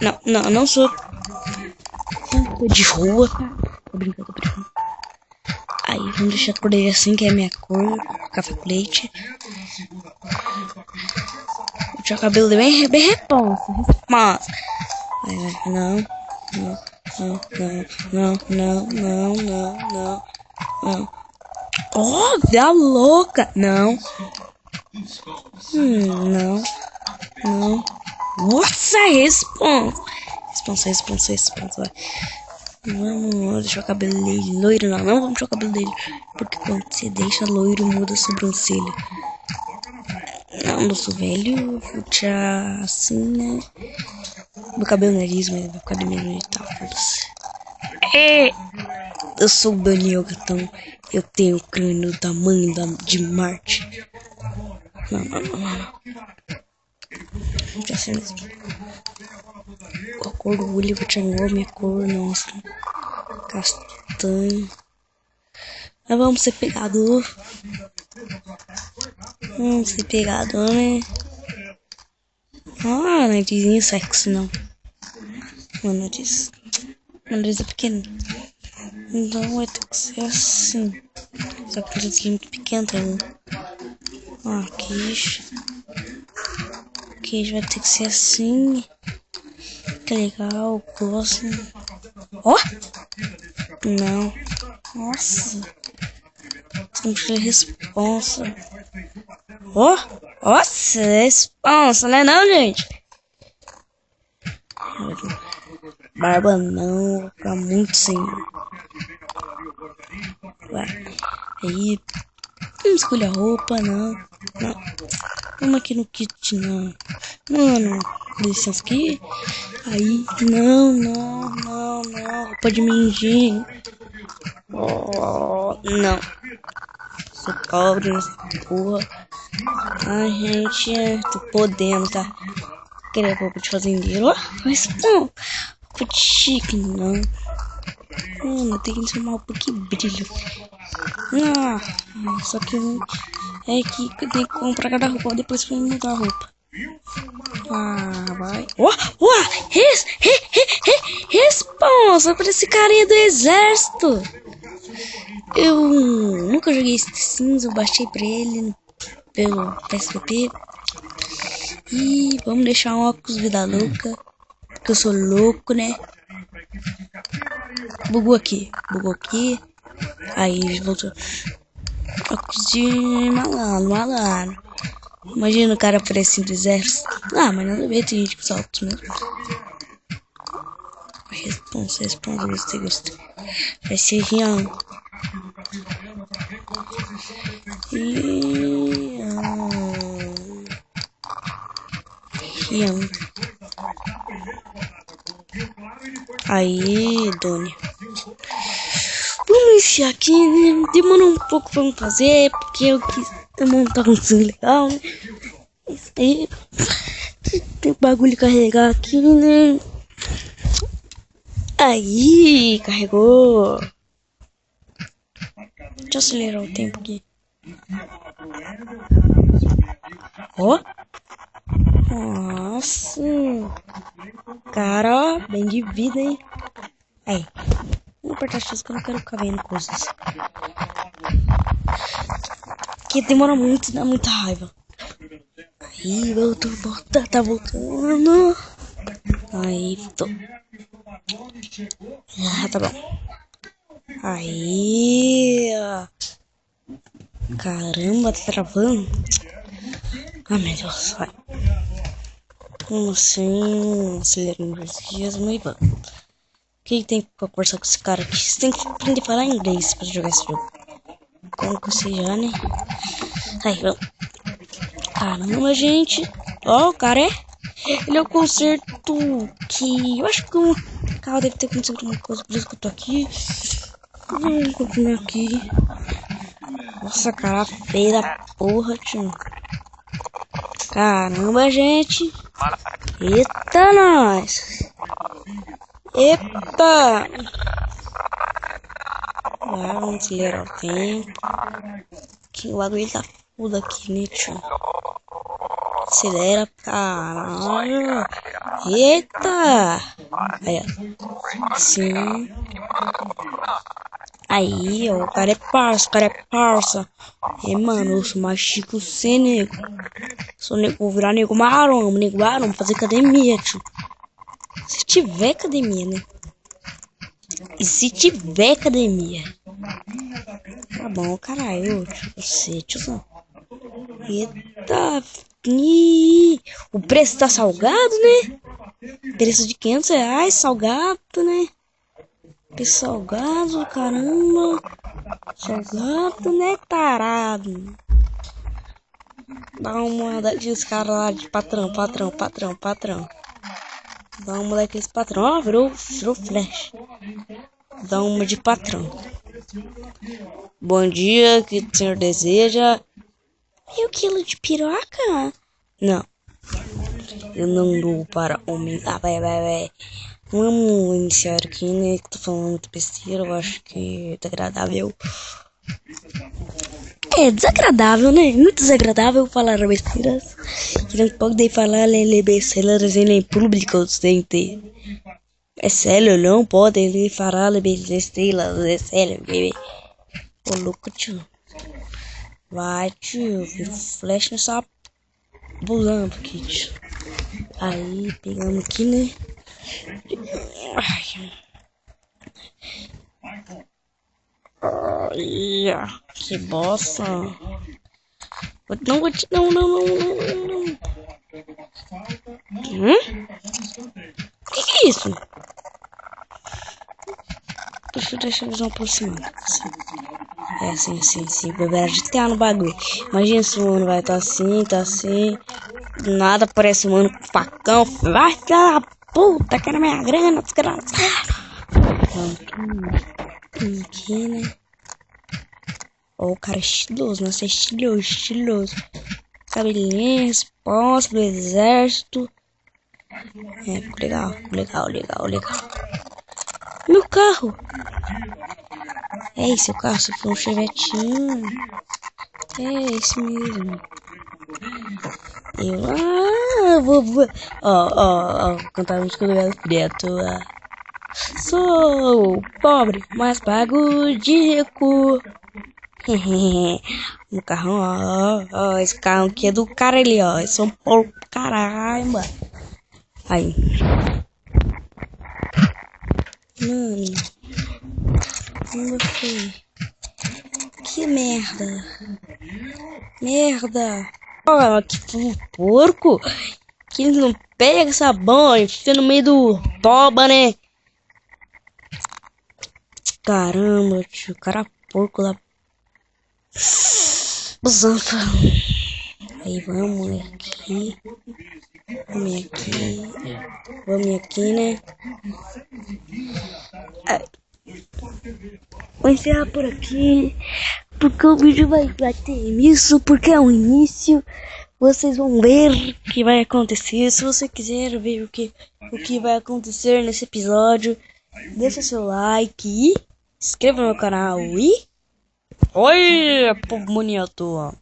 Não, não, não sou de rua, tá? Tô brincando, tô brincando. Aí, vamos deixar a cor dele assim, que é a minha cor. Café com leite. Vou deixar o cabelo dele bem responsa. Vai, não, não, não, não, não, não, não, não. Oh, da louca! Não. Não, não. Nossa, responsa. Responsa, vai. Vamos deixar o cabelo dele loiro, não vamos deixar o cabelo dele. Porque quando você deixa loiro, muda a sobrancelha. Não, eu sou velho, vou tirar assim, né? Meu cabelo nariz, mas vai ficar do mesmo jeito, tá? Foda-se. Eu sou o Daniel Gatão. Eu tenho o crânio do tamanho de Marte. Não. Já sei mesmo. Com a cor do olho, eu vou tirar igual a minha cor, nossa. Castanho. Mas vamos ser pegador. Vamos ser pegador, né? Ah, narizinho sexy, não. Meu nariz é pequeno. Então vai ter que ser assim. Só que o nariz é muito pequeno também. Ah, queijo vai ter que ser assim. Que legal, gosto. Ó! Não. Nossa. Não tinha responsa. Ó! Nossa, responsa, né não, gente? Barba não, vou ficar muito sem. Vai. Aí. Não escolhe a roupa, não. Vamos aqui no kit, não. Mano, licença aqui. Aí, não. Roupa de mendigo. Oh, não. Sou pobre nessa porra. Ai, gente, tô podendo, tá? Queria roupa de fazendeiro. Mas, pô, roupa de chique, não. Mano, tem que ser uma roupa que brilha. Só que é que tem que comprar cada roupa depois pra mudar a roupa. Vai. Responsa pra esse carinha do exército. Eu nunca joguei esse Sims, eu baixei pra ele pelo PSP. E vamos deixar um óculos vida louca. Porque eu sou louco, né? Bugou aqui. Aí voltou. Óculos de malandro. Imagina o cara aparecendo do exército. Mas nada a ver, tem gente com saltos mesmo. Responsa, gostei. Vai ser Rian. Rian. Aí, Doni. Vamos iniciar aqui, né? Demorou um pouco pra me fazer, porque eu quis montar um som legal, né? Isso aí. Tem bagulho carregar aqui, né? Aí, carregou. Deixa eu acelerar o tempo aqui. Ó. Nossa. Cara, ó, bem de vida, hein? Aí. Vou apertar X que eu não quero ficar vendo coisas. Que demora muito, dá muita raiva. Aí, tá voltando. Aí, voltou. Tá bom. Aí, caramba, tá travando. Meu Deus, vai. Como assim? Acelerando os dias, mas vamos. O que tem que conversar com esse cara aqui? Você tem que aprender a falar inglês pra jogar esse jogo. Como que você já, né? Aí, vamos. Caramba, gente. Ó, o cara ele é o conserto que... Eu acho que o carro deve ter acontecido alguma coisa, por isso que eu tô aqui. Vamos continuar aqui. Nossa, cara feia da porra, tio. Caramba, gente. Eita, nós. Eita. Vamos acelerar o tempo. Que o bagulho tá foda aqui, né, tio? Acelera, caralho. Eita! Aí, ó. Sim. Aí, ó. O cara é parça, o cara é parça. É, mano, eu sou mais chico sem nego. Sou nego, vou virar nego marrom, fazer academia, tio. Se tiver academia, né? E se tiver academia? Tá bom, caralho, você, tiozão. Eita, o preço tá salgado, né? Preço de R$ 500, salgado, né? Preço salgado, caramba. Salgado, né, tarado? Dá uma olhadinha esse cara lá de patrão. Dá uma olhada esse patrão. Ó, virou flash. Dá uma de patrão. Bom dia, que o senhor deseja? Meio quilo de piroca? Não. Eu não dou para homem. Ah, vai. Vamos iniciar aqui, né? Que tô falando muito besteira. Eu acho que é desagradável. É desagradável, né? Muito desagradável falar besteiras. Que não pode falar besteiras em público, gente. É sério, não pode falar besteiras. É sério, bebê. Ô, louco, tio. Vai, tio. Vira flash nessa bulando aqui, tio. Aí, pegamos aqui, né? Olha, que bosta. Não. Que é isso? Deixa eu visão aproximada. Assim. Sim. Beber de GTA no bagulho. Imagina se o mano vai tá assim. Do nada aparece um mano com facão. Vai, filha da puta, quero minha grana, desgraçado. Aqui, né? Ó, o cara é estiloso, nossa, é estiloso. Cabelinho, responsa do exército. É, legal. Meu carro! É esse o carro, se for um chevetinho. É esse mesmo. Vou. Ó, cantar a música do Galo Preto. Sou pobre, mas pago de rico. No carrão, ó, esse carro aqui é do cara ali, ó. É São Paulo, caralho, mano. Aí. Mano. Como foi? Que merda. Ó, que porco. Que ele não pega sabão, enfia no meio do toba, né? Caramba, tio. Cara porco lá. Zanfa. Aí vamos aqui. Vamos aqui, né? Vou encerrar por aqui. Porque o vídeo vai ter isso. Porque é o início. Vocês vão ver o que vai acontecer. Se você quiser ver o que vai acontecer nesse episódio, deixa seu like e inscreva no meu canal. E oi, povo bonito.